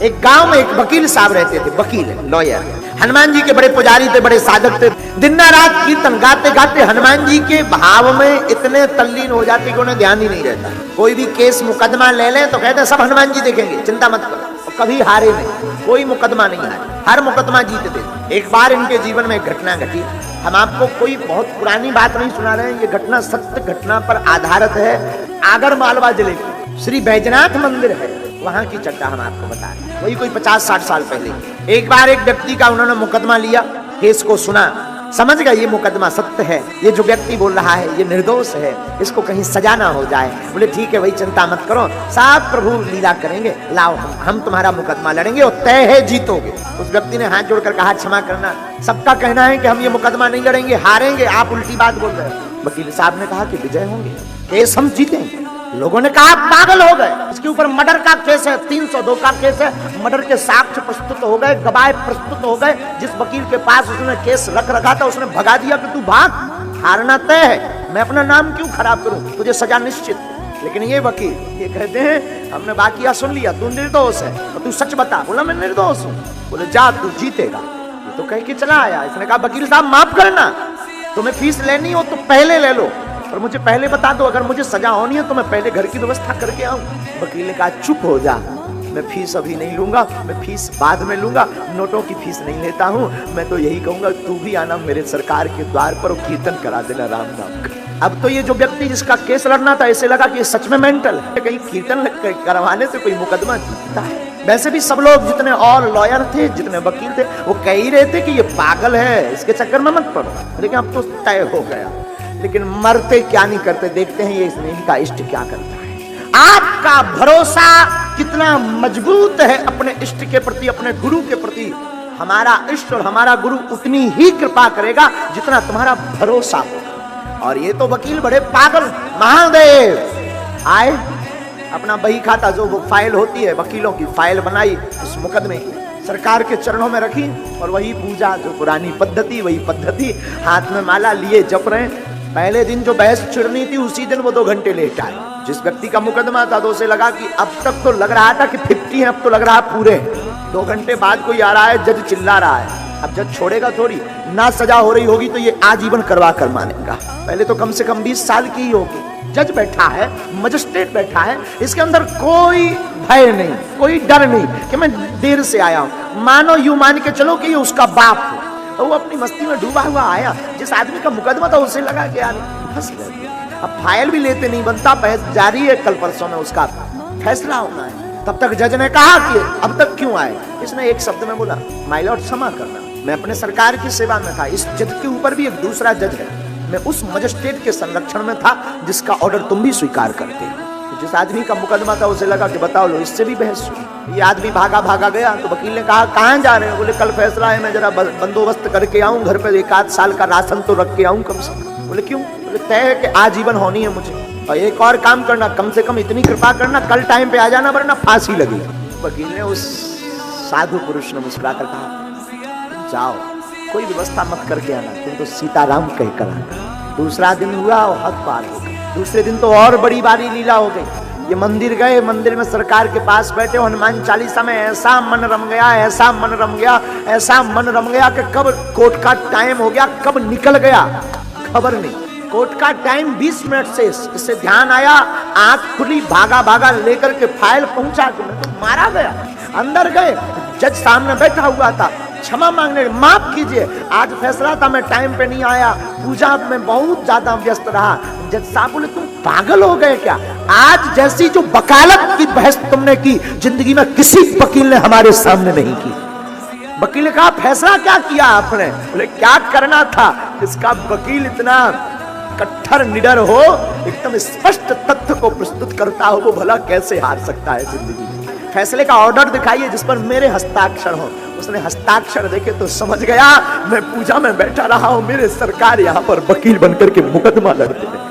एक गांव में एक वकील साहब रहते थे, वकील लॉयर। हनुमान जी के बड़े पुजारी थे, बड़े साधक थे। दिन रात कीर्तन गाते गाते हनुमान जी के भाव में इतने तल्लीन हो जाते कि उन्हें ध्यान ही नहीं रहता। कोई भी केस मुकदमा ले लें तो कहते हैं सब हनुमान जी देखेंगे, चिंता मत करो। और कभी हारे नहीं, कोई मुकदमा नहीं हारे, हर मुकदमा जीतते थे। एक बार इनके जीवन में एक घटना घटी। हम आपको कोई बहुत पुरानी बात नहीं सुना रहे हैं, ये घटना सत्य घटना पर आधारित है। आगर मालवा जिले की श्री बैजनाथ मंदिर है, वहां की चर्चा हम आपको बता रहे हैं। वही कोई 50-60 साल पहले एक बार एक व्यक्ति का उन्होंने मुकदमा लिया, केस को सुना, समझ गए ये मुकदमा सत्य है, ये जो व्यक्ति बोल रहा है ये निर्दोष है, इसको कहीं सजा ना हो जाए। बोले ठीक है भाई, चिंता मत करो, साहब प्रभु लीला करेंगे, लाओ हम तुम्हारा मुकदमा लड़ेंगे और तय है जीतोगे। उस व्यक्ति ने हाथ जोड़कर कहा क्षमा करना, सबका कहना है कि हम ये मुकदमा नहीं लड़ेंगे, हारेंगे, आप उल्टी बात बोल रहे हैं। वकील साहब ने कहा कि विजय होंगे, केस हम जीतेंगे। लोगों ने कहा पागल हो गए, इसके ऊपर मर्डर का केस है, 302 का केस है, मर्डर के साक्ष्य प्रस्तुत हो गए, गवाह प्रस्तुत हो गए। जिस वकील के पास उसने केस रख रखा था उसने भगा दिया कि तू भाग, हारना तय है, मैं अपना नाम क्यों खराब करूं, तुझे सजा निश्चित। लेकिन ये वकील ये कहते हैं हमने बाकिया सुन लिया, तू निर्दोष है और तू सच बता। बोला मैं निर्दोष हूं। बोले जा तू जीतेगा। ये तो कह के चला आया। इसने कहा वकील साहब माफ करना, तुम्हें फीस लेनी हो तो पहले ले लो, और मुझे पहले बता दो, अगर मुझे सजा होनी है तो मैं पहले घर की व्यवस्था करके आऊं। वकील ने कहा चुप हो जा, मैं फीस अभी नहीं लूंगा, मैं फीस बाद में लूंगा, नोटों की फीस नहीं लेता हूं। मैं तो यही कहूंगा तू भी आना मेरे सरकार के द्वार पर और कीर्तन करा देना राम नाम का। अब तो ये जो व्यक्ति जिसका केस लड़ना था ऐसे लगा कि ये सच में मेंटल है, कहीं कीर्तन करवाने से कोई मुकदमा जीतता है। वैसे भी सब लोग जितने और लॉयर थे, जितने वकील थे, वो कह ही रहे थे कि ये पागल है, इसके चक्कर में मत पड़ो। लेकिन अब तो तय हो गया। लेकिन मरते क्या नहीं करते, देखते हैं ये इनका इष्ट क्या करता है। आपका भरोसा कितना मजबूत है अपने इष्ट के प्रति, अपने गुरु के प्रति। हमारा इष्ट और हमारा गुरु उतनी ही कृपा करेगा जितना तुम्हारा भरोसा होगा। और ये तो वकील बड़े पागल। महादेव आए, अपना बही खाता जो वो फाइल होती है वकीलों की, फाइल बनाई उस मुकदमे की, सरकार के चरणों में रखी, और वही पूजा जो पुरानी पद्धति, वही पद्धति, हाथ में माला लिए जप रहे। पहले दिन जो बहस छिड़नी थी उसी दिन वो 2 घंटे लेट आए। जिस व्यक्ति का मुकदमा था तो उसे लगा कि अब तक तो लग रहा था कि 50 है, अब तो लग रहा है पूरे। 2 घंटे बाद कोई आ रहा है, जज चिल्ला रहा है। अब जज छोड़ेगा थोड़ी ना, सजा हो रही होगी तो ये आजीवन करवा कर मानेगा। पहले तो कम से कम 20 साल की ही होगी। जज बैठा है, मजिस्ट्रेट बैठा है, इसके अंदर कोई भय नहीं, कोई डर नहीं कि मैं देर से आया हूं। मानो यूं मान के चलो कि ये उसका बाप हो, तो वो अपनी मस्ती में डूबा हुआ आया। जिस आदमी का मुकदमा था उसे लगा कि यार फंस गए, अब फाइल भी लेते नहीं बनता, बहस जारी है, कल परसों में उसका फैसला होना है। तब तक जज ने कहा कि अब तक क्यों आए। इसने एक शब्द में बोला माय लॉर्ड क्षमा करना, मैं अपने सरकार की सेवा में था। इस जज के ऊपर भी एक दूसरा जज है, मैं उस मजिस्ट्रेट के संरक्षण में था जिसका ऑर्डर तुम भी स्वीकार करते हो। जिस आदमी का मुकदमा था उसे लगा कि बताओ लो, इससे भी बहस हुई। ये आदमी भागा भागा गया तो वकील ने कहा कहाँ जा रहे हो। बोले कल फैसला है, मैं जरा बंदोबस्त करके आऊं, घर पे 1-8 साल का राशन तो रख के आऊं कम से कम। बोले क्यों। बोले तय है कि आजीवन होनी है मुझे, और एक और काम करना, कम से कम इतनी कृपा करना, कल टाइम पे आ जाना वरना फांसी लगेगी। वकील ने उस साधु पुरुष ने मुस्कुराकर कहा जाओ, कोई व्यवस्था मत करके आना, तुम तो सीताराम कह कर आना। दूसरा दिन हुआ और हद पार हो गई। दूसरे दिन तो और बड़ी बारी लीला हो गई। ये मंदिर गए, मंदिर में सरकार के पास बैठे, हनुमान चालीसा में ऐसा मन रम गया, ऐसा मन रम गया, ऐसा मन रम गया कि कब कोर्ट का टाइम हो गया, कब निकल गया खबर नहीं। कोर्ट का टाइम 20 मिनट से, इससे ध्यान आया, आंख खुली, भागा भागा लेकर के फाइल पहुंचा के मैं तो मारा गया। अंदर गए, जज सामने बैठा हुआ था, क्षमा मांगने, माफ कीजिए आज फैसला था, मैं टाइम पे नहीं आया, पूजा में बहुत ज्यादा व्यस्त रहा। जज साहब बोले तुम पागल हो गए क्या, आज जैसी जो वकालत की बहस तुमने की जिंदगी में किसी वकील ने हमारे सामने नहीं की। वकील ने कहा फैसला क्या किया आपने। बोले क्या करना था, इसका वकील इतना कट्टर निडर हो, एकदम स्पष्ट तथ्य को प्रस्तुत करता हो, वो भला कैसे हार सकता है जिंदगी में। फैसले का ऑर्डर दिखाइए जिस पर मेरे हस्ताक्षर हो। उसने हस्ताक्षर देखे तो समझ गया मैं पूजा में बैठा रहा हूं, मेरे सरकार यहाँ पर वकील बनकर के मुकदमा लड़ते हैं।